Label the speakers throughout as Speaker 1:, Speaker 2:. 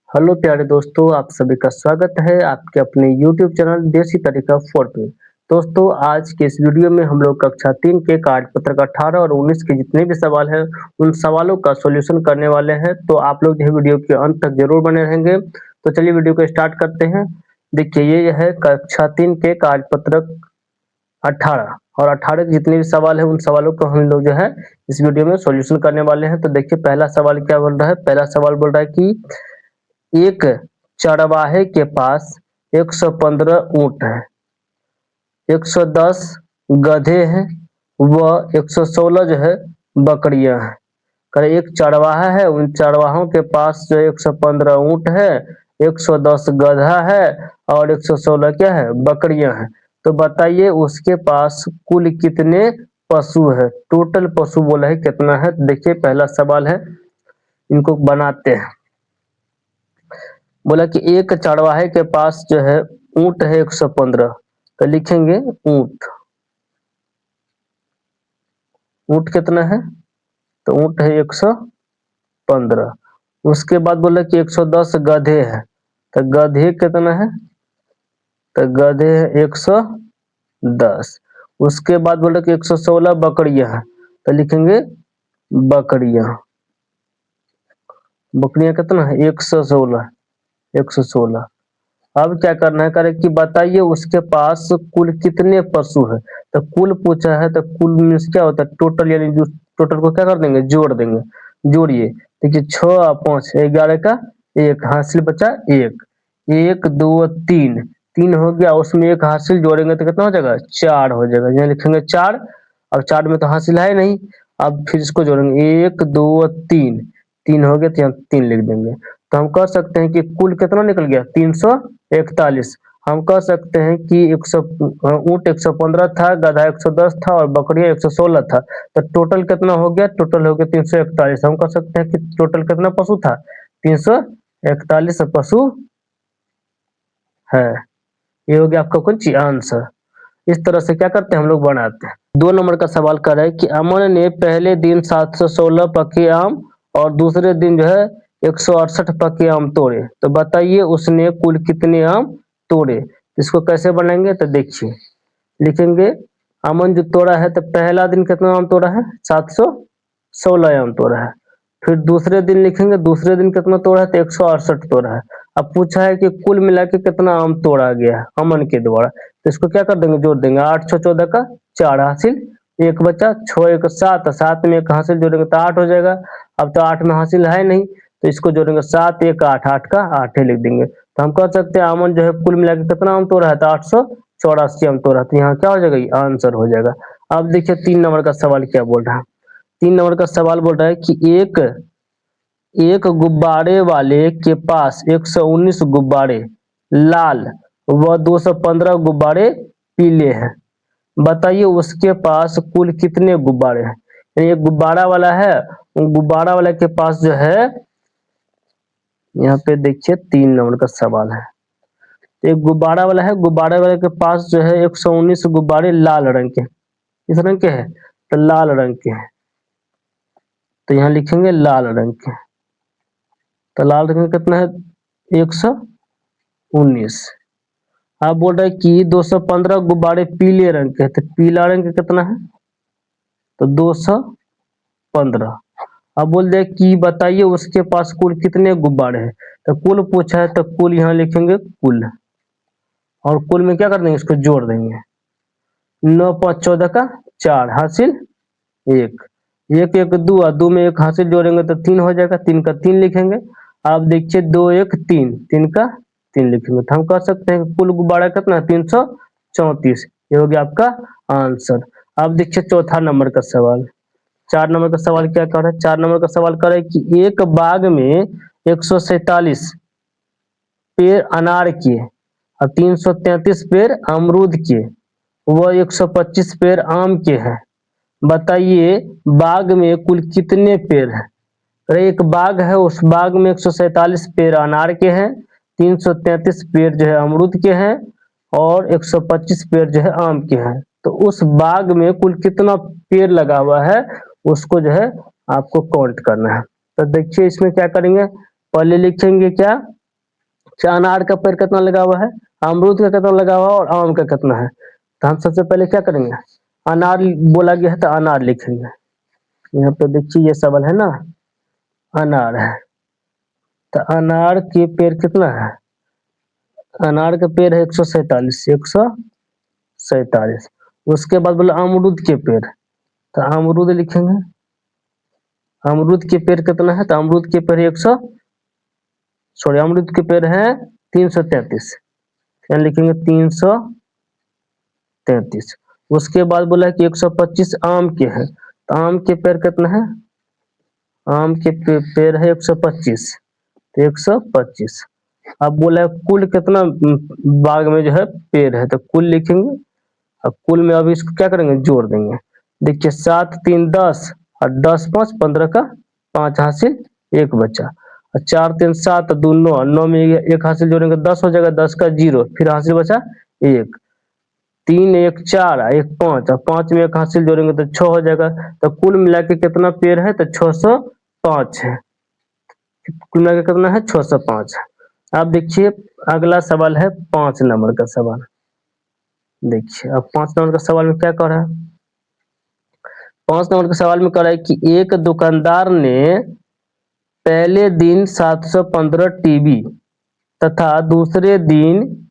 Speaker 1: Hello प्यारे दोस्तों, आप सभी का स्वागत है आपके अपने यूट्यूब चैनल देसी तरीका 4 पे। दोस्तों, आज के इस वीडियो में हम लोग कक्षा 3 के कार्यपत्रक 18 और 19 के जितने भी सवाल हैं, उन सवालों का सॉल्यूशन करने वाले हैं। तो आप लोग जो है वीडियो के अंत तक जरूर बने रहेंगे। तो चलिए वीडियो को स्टार्ट करते हैं। देखिए, ये है कक्षा 3 के कार्यपत्रक 18 और 18 के जितने भी सवाल हैं, उन सवालों को हम लोग जो है इस वीडियो में सॉल्यूशन करने वाले हैं। तो देखिए, पहला सवाल क्या बोल रहा है। पहला सवाल बोल रहा है कि एक चरवाहे के पास 115 ऊंट है, 110 गधे हैं व 116 जो है बकरियां हैं। करे एक चरवाहा है, उन चरवाहों के पास जो 115 ऊंट है, 110 गधा है और 116 क्या है, बकरियां हैं। तो बताइए उसके पास कुल कितने पशु है। टोटल पशु बोला है कितना है। देखिए, पहला सवाल है, इनको बनाते हैं। बोला कि एक चरवाहे के पास जो है ऊंट है 115, तो लिखेंगे ऊंट। ऊंट कितना है, तो ऊंट है 115। उसके बाद बोला कि 110 गधे हैं, तो गधे कितना है, तो गधे है 110। उसके बाद बोला कि 116 बकरियां हैं, तो लिखेंगे बकरियां। बकरियां कितना है, 116, 116। अब क्या करना है, करे कि बताइए उसके पास कुल कितने पशु है। तो कुल पूछा है, तो कुल मीन्स क्या होता है, टोटल, यानी जो टोटल को क्या कर देंगे, जोड़ देंगे। जोड़िए, देखिए 6 और 5 11 का एक हासिल बचा एक, 1 2 3, 3 हो गया, उसमें एक हासिल जोड़ेंगे तो कितना हो जाएगा, 4 हो जाएगा। यहाँ लिखेंगे 4। अब 4 में तो हासिल है नहीं। अब फिर इसको जोड़ेंगे, 1 2 3, 3 हो गया तो यहाँ 3 लिख देंगे। तो हम कह सकते हैं कि कुल कितना निकल गया, 341। हम कह सकते हैं कि ऊंट 115 था, गधा 110 था और बकरियां 116 था। तो टोटल कितना हो गया, टोटल हो गया 341। हम कह सकते हैं कि टोटल कितना पशु था, 341 पशु है। ये हो गया आपका कुछ आंसर। इस तरह से क्या करते हैं, हम लोग बनाते हैं। 2 नंबर का सवाल कर रहा है कि अमन ने पहले दिन 716 पके आम और दूसरे दिन जो है 168 पके आम तोड़े। तो बताइए उसने कुल कितने आम तोड़े। इसको कैसे बनाएंगे, तो देखिए लिखेंगे अमन जो तोड़ा है, तो पहला दिन कितना आम तोड़ा है, 716 आम तोड़ा है। फिर दूसरे दिन लिखेंगे, दूसरे दिन कितना तोड़ा है, तो 168 तोड़ा है। अब पूछा है कि कुल मिला के कितना आम तोड़ा गया है अमन के द्वारा। तो इसको क्या कर देंगे, जोड़ देंगे। 8 6 14 का 4 हासिल, एक बचा, 6 1 7, 7 में एक हासिल जोड़ेंगे तो 8 हो जाएगा। अब तो 8 में हासिल है नहीं, तो इसको जोड़ेंगे 7 1 8, 8 का 8 ही लिख देंगे। तो हम कह सकते हैं अमन जो है कुल मिला के कितना आम तोड़ा है, तो 884 आम तोड़ा। तो यहाँ क्या हो जाएगा, ये आंसर हो जाएगा। अब देखिए 3 नंबर का सवाल क्या बोल रहा है। 3 नंबर का सवाल बोल रहा है कि एक एक गुब्बारे वाले के पास 119 गुब्बारे लाल व 215 गुब्बारे पीले हैं। बताइए उसके पास कुल कितने गुब्बारे हैं। यानी एक गुब्बारा वाला है, गुब्बारा वाले के पास जो है, यहाँ पे देखिए 3 नंबर का सवाल है। एक गुब्बारा वाला है, गुब्बारे वाले के पास जो है 119 गुब्बारे लाल रंग के, किस रंग के हैं, तो लाल रंग के हैं। तो यहाँ लिखेंगे लाल रंग के। तो लाल रंग का कितना है, 119। आप बोल रहे हैं कि 215 गुब्बारे पीले रंग के हैं, तो पीला रंग का कितना है, तो 215। अब बोल रहे कि बताइए उसके पास कुल कितने गुब्बारे हैं। तो कुल पूछा है, तो कुल यहाँ लिखेंगे कुल, और कुल में क्या कर देंगे, इसको जोड़ देंगे। 9 5 14 का 4 हासिल एक, एक एक 2, और 2 में एक हासिल जोड़ेंगे तो 3 हो जाएगा, 3 का 3 लिखेंगे। आप देखिए 2 1 3, 3 का 3 लिखेंगे। तो हम कह सकते हैं कुल गुब्बारा कितना, 334। ये हो गया आपका आंसर। अब देखिए चौथा नंबर का सवाल। 4 नंबर का सवाल क्या कर रहा है, 4 नंबर का सवाल कर रहा है कि एक बाग में 147 पेड़ अनार के और 333 पेड़ अमरूद के व 125 पेड़ आम के हैं। बताइए बाग में कुल कितने पेड़ हैं। अरे एक बाग है, उस बाग में 147 पेड़ अनार के हैं, 333 पेड़ जो है अमरूद के हैं और 125 पेड़ जो है आम के हैं। तो उस बाग में कुल कितना पेड़ लगा हुआ है, उसको जो है आपको काउंट करना है। तो देखिए इसमें क्या करेंगे, पहले लिखेंगे क्या, अच्छा, अनार का पेड़ कितना लगा हुआ है, अमरूद का कितना लगा हुआ है और आम का कितना है। तो हम सबसे पहले क्या करेंगे, अनार बोला गया है तो अनार लिखेंगे। यहाँ पे देखिए ये सवाल है ना, अनार है, तो अनार के पेड़ कितना है, अनार का पेड़ है 147, 147। उसके बाद बोला अमरूद के पेड़, तो अमरूद लिखेंगे, अमरूद के पेड़ कितना है, तो अमरूद के पेड़ 100, सॉरी अमरूद के पेड़ है 333, क्या लिखेंगे 333। उसके बाद बोला कि 125 आम के हैं, तो आम के पेड़ कितना है, आम के पेड़ है 125, तो 125। अब बोला है कुल कितना बाग में जो है पेड़ है, तो कुल लिखेंगे। अब कुल में अभी इसको क्या करेंगे, जोड़ देंगे। देखिए 7 3 10 और 10 5 15 का 5 हासिल, एक बचा, और 4 3 7 2 9, 9 में एक हासिल जोड़ेंगे 10 हो जाएगा, 10 का 0, फिर हासिल बचा 1, 3 1 4 1 5, और 5 में एक हासिल जोड़ेंगे तो 6 हो जाएगा। तो कुल मिला के कितना पेड़ है, तो 605 है, कुल मिला के कितना है 605 है। अब देखिए अगला सवाल है 5 नंबर का सवाल। देखिए अब 5 नंबर का सवाल में क्या कर रहा है, 5 नंबर के सवाल में कह रहा है कि एक दुकानदार ने पहले दिन 715 टीवी तथा दूसरे दिन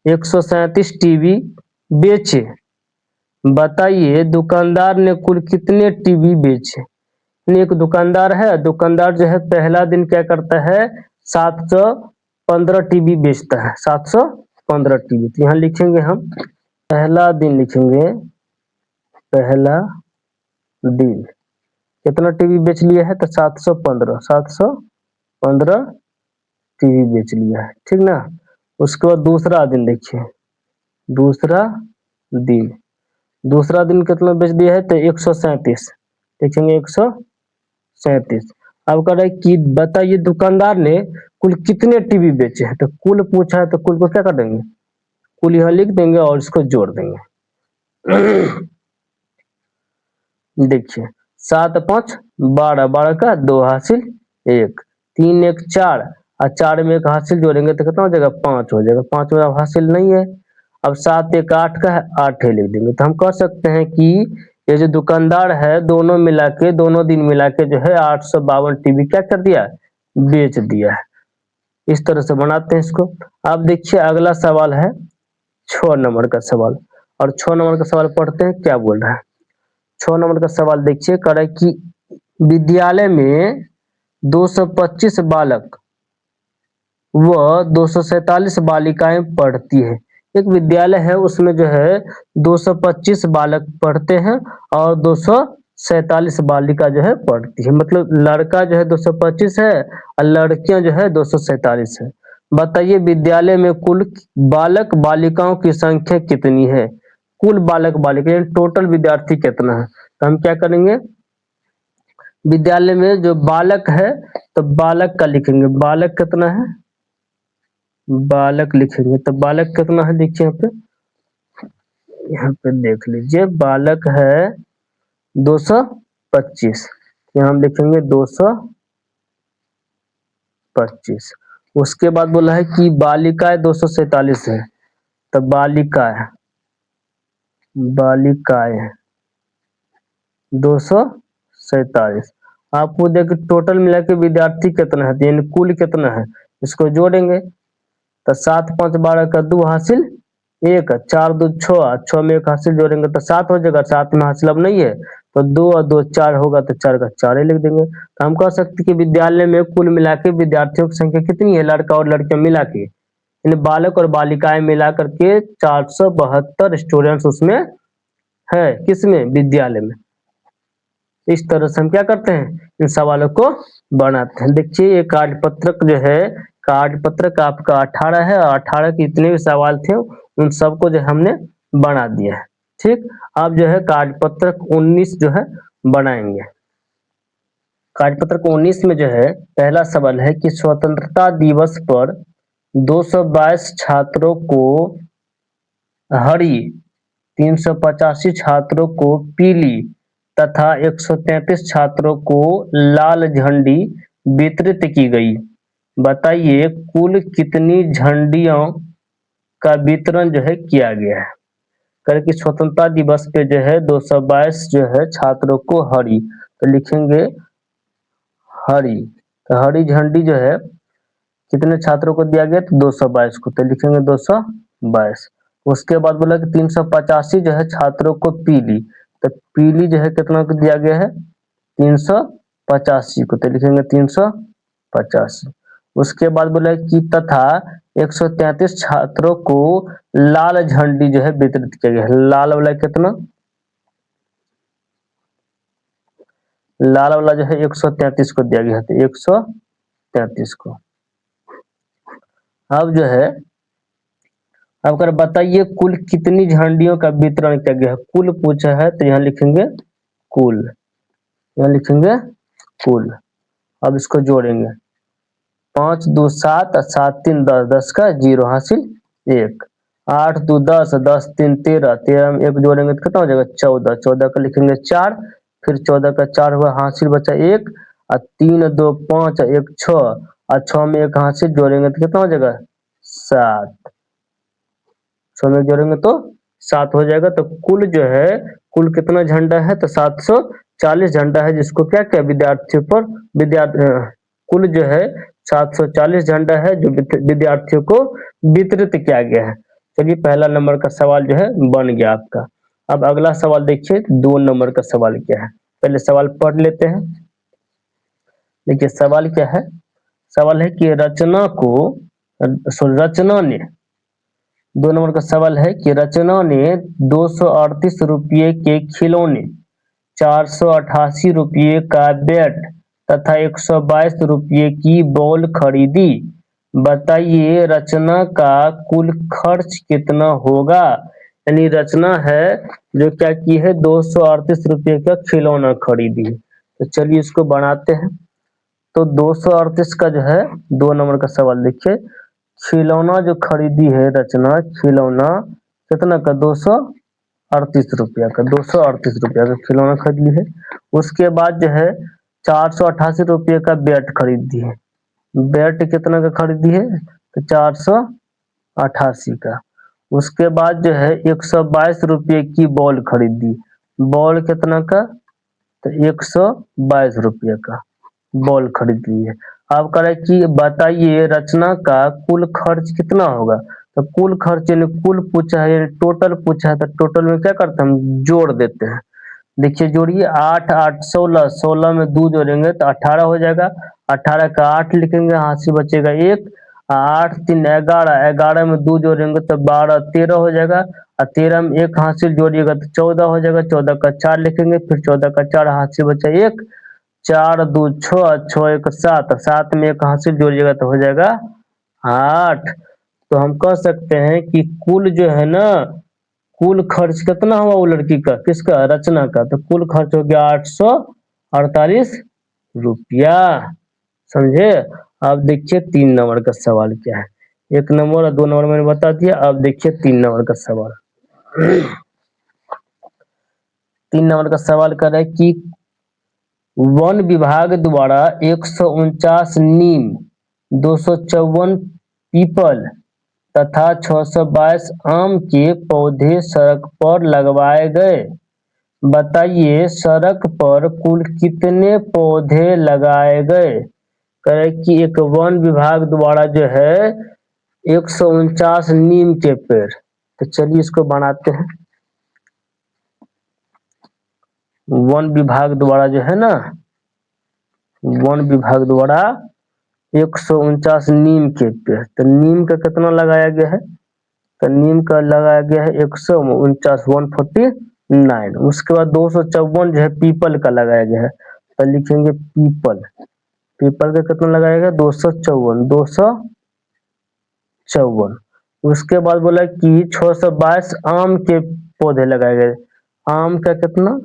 Speaker 1: 137 टीवी बेचे, बताइए दुकानदार ने कुल कितने टीवी बेचे। एक दुकानदार है, दुकानदार जो है पहला दिन क्या करता है 715 टीवी बेचता है, 715 टीवी। तो यहाँ लिखेंगे हम पहला दिन, लिखेंगे पहला दिन कितना टीवी बेच लिया है, तो 715, 715 टीवी बेच लिया है, ठीक ना। उसके बाद दूसरा दिन देखिए, दूसरा दिन, दूसरा दिन कितना बेच दिया है, तो 137, लिखेंगे 137। अब कह रहा है कि बताइए दुकानदार ने कुल कितने टीवी बेचे हैं, तो कुल पूछा है तो कुल को क्या कर देंगे, कुल यहाँ लिख देंगे और इसको जोड़ देंगे। देखिए 7 5 12, 12 का 2 हासिल 1, 3 1 4, और 4 में एक हासिल जोड़ेंगे तो कितना हो जाएगा 5 हो जाएगा, 5 में अब हासिल नहीं है। अब 7 1 8 का है, 8 है लिख देंगे। तो हम कह सकते हैं कि ये जो दुकानदार है दोनों मिला के, दोनों दिन मिला के जो है 852 टीवी क्या कर दिया, बेच दिया है। इस तरह से बनाते हैं इसको। अब देखिए अगला सवाल है 6 नंबर का सवाल, और 6 नंबर का सवाल पढ़ते हैं क्या बोल रहा है। 6 नंबर का सवाल देखिए, कह रहा है कि विद्यालय में 225 बालक व 247 बालिकाएं पढ़ती है। एक विद्यालय है उसमें जो है 225 बालक पढ़ते हैं और 247 बालिका जो है पढ़ती है, मतलब लड़का जो है 225 है और लड़कियां जो है 247 है। बताइए विद्यालय में कुल बालक बालिकाओं की संख्या कितनी है, कुल बालक बालिका टोटल विद्यार्थी कितना है। तो हम क्या करेंगे, विद्यालय में जो बालक है तो बालक का लिखेंगे, बालक कितना है, बालक लिखेंगे, तो बालक कितना है देखिए यहाँ पे देख लीजिए, बालक है 225, यहाँ हम लिखेंगे 225। उसके बाद बोला है कि बालिकाएं 247 है, तो बालिकाएं, बालिकाएं 247। आपको देखिए टोटल मिला के विद्यार्थी कितना है, यानी कुल कितना है, इसको जोड़ेंगे। तो 7 5 12 का 2 हासिल 1, 4 2 6, 6 में एक हासिल जोड़ेंगे तो 7 हो जाएगा, 7 में हासिल अब नहीं है तो 2 और 2 4 होगा, तो 4 का 4 ही लिख देंगे। तो हम कह सकते कि विद्यालय में कुल मिला के विद्यार्थियों की संख्या कितनी है, लड़का और लड़कियां मिला के, यानी बालक और बालिकाएं मिला करके 472 स्टूडेंट्स उसमें है, किसमें, विद्यालय में। इस तरह से हम क्या करते हैं, इन सवालों को बनाते हैं। देखिए ये कार्यपत्रक जो है, कार्यपत्रक आपका 18 है और 18 के जितने भी सवाल थे उन सबको जो हमने बना दिया है। ठीक, अब जो है कार्यपत्रक 19 जो है बनाएंगे। कार्यपत्रक 19 में जो है पहला सवाल है कि स्वतंत्रता दिवस पर 222 छात्रों को हरी, 385 छात्रों को पीली तथा 133 छात्रों को लाल झंडी वितरित की गई। बताइए कुल कितनी झंडियों का वितरण जो है किया गया है। करें कि स्वतंत्रता दिवस पे जो है 222 जो है छात्रों को हरी, तो लिखेंगे हरी, तो हरी झंडी जो है कितने छात्रों को दिया गया, तो 222 को, तो लिखेंगे 222। उसके बाद बोला कि 385 जो है छात्रों को पीली, तो पीली जो है कितना को दिया गया है, 385 को, तो लिखेंगे 385। उसके बाद बोला कि तथा 133 छात्रों को लाल झंडी जो है वितरित किया गया है। लाल वाला कितना, लाल वाला जो है 133 को दिया गया है, तो 133 को। अब जो है अब कर बताइए कुल कितनी झंडियों का वितरण किया गया है। कुल पूछा है तो यहाँ लिखेंगे कुल, यहाँ लिखेंगे कुल। अब इसको जोड़ेंगे, 5 2 7 7 3 10, 10 का 0 हासिल 1, 8 2 10, 10 3 13, 13 में 1 जोड़ेंगे तो कितना हो जाएगा 14, 14 का लिखेंगे 4, फिर 14 का 4 हुआ हासिल बचा 1, और 3 2 5 1 6, और 6 में 1 हासिल जोड़ेंगे तो कितना हो जाएगा 7, 6 में जोड़ेंगे तो 7 हो जाएगा। तो कुल जो है कुल कितना झंडा है, तो 740 झंडा है, जिसको क्या क्या विद्यार्थियों पर कुल जो है 740 झंडा है जो विद्यार्थियों को वितरित किया गया है। चलिए पहला नंबर का सवाल जो है बन गया आपका। अब अगला सवाल देखिए 2 नंबर का सवाल क्या है, पहले सवाल पढ़ लेते हैं। देखिए सवाल क्या है, सवाल है कि रचना ने 2 नंबर का सवाल है कि रचना ने 238 रुपये के खिलौने, 488 रुपये का बैट तथा 122 रुपये की बॉल खरीदी। बताइए रचना का कुल खर्च कितना होगा। यानी रचना है जो क्या की है 238 रुपये का खिलौना खरीदी। तो चलिए इसको बनाते हैं। तो 238 का जो है 2 नंबर का सवाल देखिए, खिलौना जो खरीदी है रचना, खिलौना कितना का 238 रुपया का, 238 रुपया का खिलौना खरीद ली है। उसके बाद जो है 488 रुपये का बैट खरीदी है, बैट कितना का खरीदी है, तो 488 का। उसके बाद जो है 122 रुपये की बॉल खरीदी, बॉल कितना का, तो 122 रुपये का बॉल खरीद ली है। अब कह रहे कि बताइए रचना का कुल खर्च कितना होगा। तो कुल खर्च यानी कुल पूछा है, टोटल पूछा है, तो टोटल में क्या करते हैं हम जोड़ देते हैं। देखिए जोड़िए 8 8 16, 16 में 2 जोड़ेंगे तो 18 हो जाएगा, 18 का 8 लिखेंगे, हाथ से बचेगा 1, 8 3 11, 11 में 2 जोड़ेंगे तो 12 13 हो जाएगा, और 13 में 1 हाथ से जोड़िएगा तो 14 हो जाएगा, 14 का 4 लिखेंगे, फिर 14 का 4 हाथ से बचा 1, 4 2 6, 6 1 7, 7 में 1 हासिल जोड़िएगा तो हो जाएगा 8। तो हम कह सकते हैं कि कुल जो है ना, कुल खर्च कितना हुआ वो लड़की का, किसका, रचना का, तो कुल खर्च हो गया 848 रुपया। समझे। अब देखिए 3 नंबर का सवाल क्या है। 1 नंबर और 2 नंबर मैंने बता दिया, अब देखिए 3 नंबर का सवाल। 3 नंबर का सवाल कर रहा है कि वन विभाग द्वारा 149 नीम, 254 पीपल तथा 622 आम के पौधे सड़क पर लगवाए गए। बताइए सड़क पर कुल कितने पौधे लगाए गए। कहे कि एक वन विभाग द्वारा जो है 149 नीम के पेड़, तो चलिए इसको बनाते हैं। वन विभाग द्वारा जो है ना, वन विभाग द्वारा 149 नीम के पेड़, तो नीम का कितना लगाया गया है, तो नीम का लगाया गया है 149, 149। उसके बाद 254 जो है पीपल का लगाया गया है, तो लिखेंगे पीपल, पीपल का कितना लगाया गया 254, 254। उसके बाद बोला कि 622 आम के पौधे लगाए गए, आम का कितना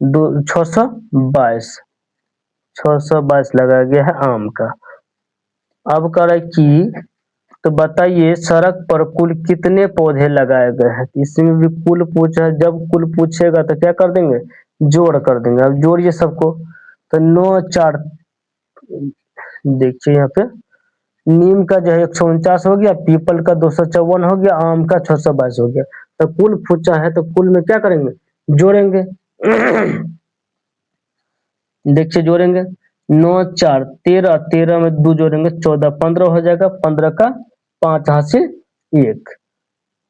Speaker 1: 622, 622 लगाया गया है आम का। अब कह रहा है कि तो बताइए सड़क पर कुल कितने पौधे लगाए गए हैं। इसमें भी कुल पूछा है, जब कुल पूछेगा तो क्या कर देंगे, जोड़ कर देंगे। अब जोड़िए सबको, तो 9 4 देखिए यहाँ पे नीम का जो है 149 हो गया, पीपल का 254 हो गया, आम का 622 हो गया। तो कुल पूछा है तो कुल में क्या करेंगे, जोड़ेंगे। देखिए जोड़ेंगे, 9 4 13, 13 में 2 जोड़ेंगे 14, 15 हो जाएगा, 15 का 5 हासिल 1,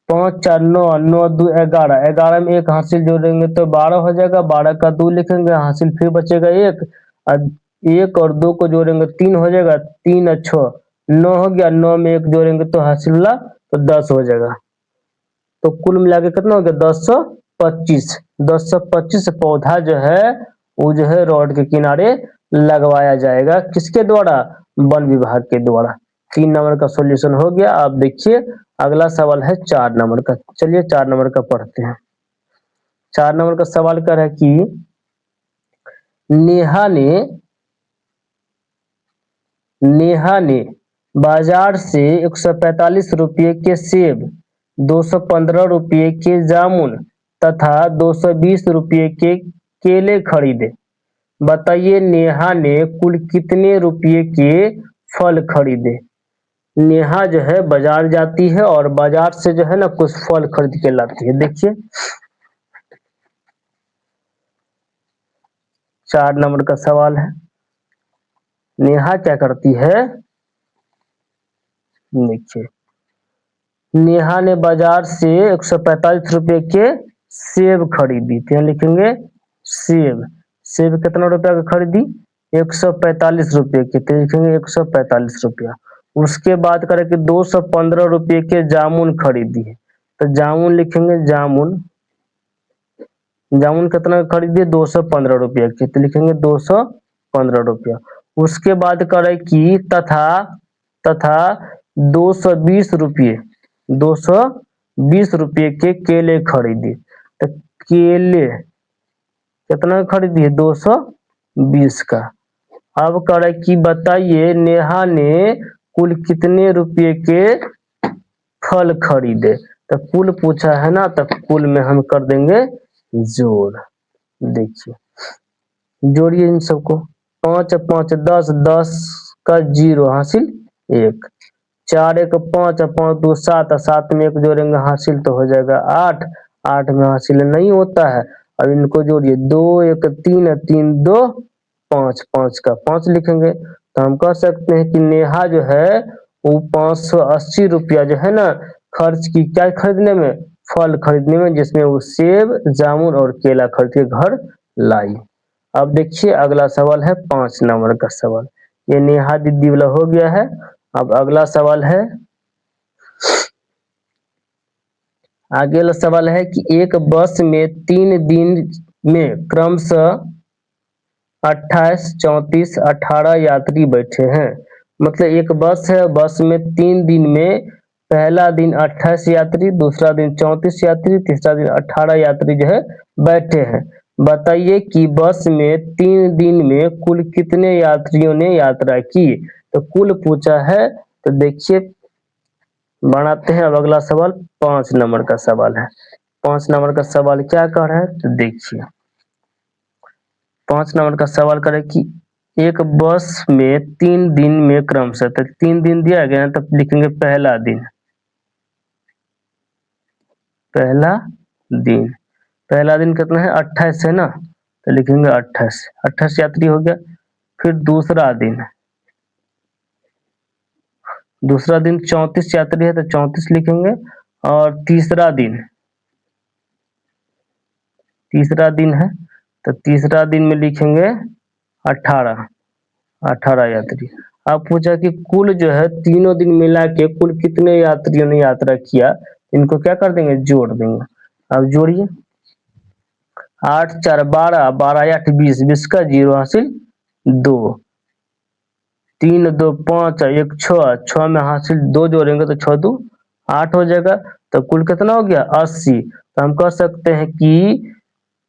Speaker 1: 5 4 9, 9 2 11, 11 में 1 हासिल जोड़ेंगे तो 12 हो जाएगा, 12 का 2 लिखेंगे, हासिल फिर बचेगा 1, और 1 और 2 को जोड़ेंगे 3 हो जाएगा, 3 और 6 9 हो गया, 9 में 1 जोड़ेंगे तो हासिल ला तो 10 हो जाएगा। तो कुल मिला के कितना हो गया, 1025। 1025 पौधा जो है वो जो है रोड के किनारे लगवाया जाएगा, किसके द्वारा, वन विभाग के द्वारा। 3 नंबर का सॉल्यूशन हो गया। आप देखिए अगला सवाल है 4 नंबर का, चलिए 4 नंबर का पढ़ते हैं। 4 नंबर का सवाल कर है कि नेहा ने नेहा ने बाजार से 145 रुपये के सेब, 215 रुपये के जामुन तथा 220 रुपये के केले खरीदे। बताइए नेहा ने कुल कितने रुपये के फल खरीदे। नेहा जो है बाजार जाती है और बाजार से जो है ना कुछ फल खरीद के लाती है। देखिए 4 नंबर का सवाल है, नेहा क्या करती है, देखिए नेहा ने बाजार से 145 रुपये के सेब खरीदी, तो यहाँ लिखेंगे सेब। सेब कितना रुपया का खरीदी, 145 रुपये के, तो लिखेंगे 145 रुपया। उसके बाद करें कि 215 रुपये के जामुन खरीदी है, तो जामुन लिखेंगे जामुन। जामुन कितना का खरीदी, 215 रुपये की, तो लिखेंगे 215 रुपया। उसके बाद करें कि तथा 220 रुपये 220 रुपये के केले खरीदी, तो केले कितना खरीदी है, 220 का। अब करे कि बताइए नेहा ने कुल कितने रुपये के फल खरीदे। तो कुल पूछा है ना, तो कुल में हम कर देंगे जोड़। देखिए जोड़िए इन सबको, 5 5 10, 10 का 0 हासिल 1, 4 1 5, 5 2 7, 7 में 1 जोड़ेंगे हासिल तो हो जाएगा 8, 8 में हासिल नहीं होता है। अब इनको जोड़िए, 2 1 3, 3 2 5, 5 का 5 लिखेंगे, तो हम कह सकते हैं कि नेहा जो है वो 580 रुपया जो है ना खर्च की, क्या खरीदने में, फल खरीदने में, जिसमें वो सेब जामुन और केला खरीद के घर लाई। अब देखिए अगला सवाल है 5 नंबर का सवाल, ये नेहा दीदी वाला हो गया है। अब अगला सवाल है, आगे वाला सवाल है कि एक बस में 3 दिन में क्रमशः 28 34 18 यात्री बैठे हैं। मतलब एक बस है, बस में 3 दिन में पहला दिन 28 यात्री, दूसरा दिन 34 यात्री, तीसरा दिन 18 यात्री जो है बैठे हैं। बताइए कि बस में 3 दिन में कुल कितने यात्रियों ने यात्रा की। तो कुल पूछा है, तो देखिए बनाते हैं अब अगला सवाल 5 नंबर का सवाल है। 5 नंबर का सवाल क्या कह रहा है, तो देखिए 5 नंबर का सवाल करें कि एक बस में 3 दिन में क्रमशः, तो 3 दिन दिया गया है, तब लिखेंगे पहला दिन, पहला दिन, पहला दिन कितना है 28 है ना, तो लिखेंगे 28, 28 यात्री हो गया। फिर दूसरा दिन, दूसरा दिन 34 यात्री है तो 34 लिखेंगे। और तीसरा दिन, तीसरा दिन है तो तीसरा दिन में लिखेंगे 18, 18 यात्री। अब पूछा कि कुल जो है तीनों दिन मिला के कुल कितने यात्रियों ने यात्रा किया, इनको क्या कर देंगे, जोड़ देंगे। अब जोड़िए, 8 4 12, 12 8 20, 20 का 0 हासिल 2, 3 2 5 1 6, 6 में हासिल 2 जोड़ेंगे तो 6 2 8 हो जाएगा। तो कुल कितना हो गया 80। तो हम कह सकते हैं कि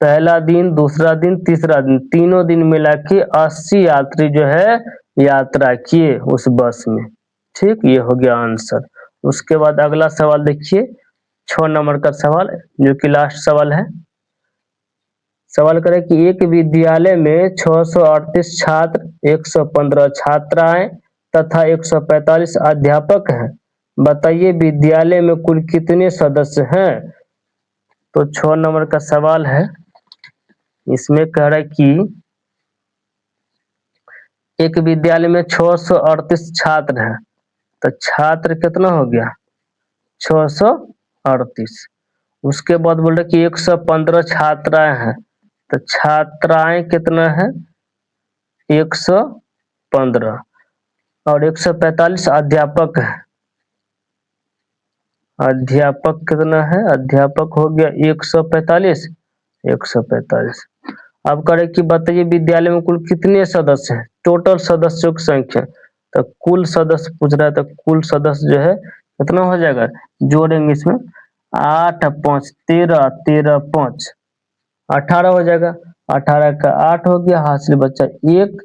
Speaker 1: पहला दिन, दूसरा दिन, तीसरा दिन, तीनों दिन मिला के 80 यात्री जो है यात्रा किए उस बस में। ठीक, ये हो गया आंसर। उसके बाद अगला सवाल देखिए 6 नंबर का सवाल, जो कि लास्ट सवाल है। सवाल करें कि एक विद्यालय में 638 छात्र, 115 छात्राएं तथा 145 अध्यापक हैं। बताइए विद्यालय में कुल कितने सदस्य हैं। तो 6 नंबर का सवाल है। इसमें कह रहा है कि एक विद्यालय में 638 छात्र हैं, तो छात्र कितना हो गया 638। उसके बाद बोल रहे कि 115 छात्राएं हैं, तो छात्राएं कितना है 115 और 145 अध्यापक है। अध्यापक कितना है, अध्यापक हो गया 145। अब करें कि बताइए विद्यालय में कुल कितने सदस्य हैं, टोटल सदस्यों की संख्या। तो कुल सदस्य पूछ रहा है, तो कुल सदस्य जो है कितना हो जाएगा, जोड़ेंगे इसमें 8 5 13, 13 5 18 हो जाएगा। 18 का 8 हो गया, हासिल बच्चा 1।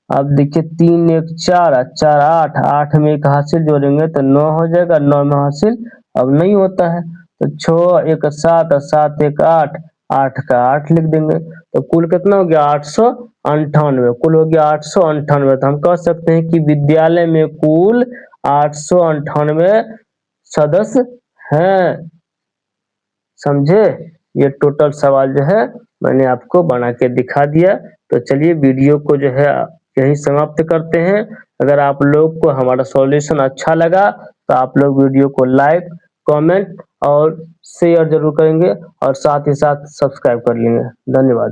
Speaker 1: अब देखिए 3 1 4 4 8, 8 में एक हासिल जोड़ेंगे तो 9 हो जाएगा। 9 में हासिल अब नहीं होता है, तो 6 1 7, 7 1 8, 8 का 8 लिख देंगे। तो कुल कितना हो गया 898। कुल हो गया 898। तो हम कह सकते हैं कि विद्यालय में कुल 898 सदस्य हैं। समझे, ये टोटल सवाल जो है मैंने आपको बना के दिखा दिया। तो चलिए वीडियो को जो है यही समाप्त करते हैं। अगर आप लोग को हमारा सॉल्यूशन अच्छा लगा तो आप लोग वीडियो को लाइक, कमेंट और शेयर जरूर करेंगे और साथ ही साथ सब्सक्राइब कर लेंगे। धन्यवाद।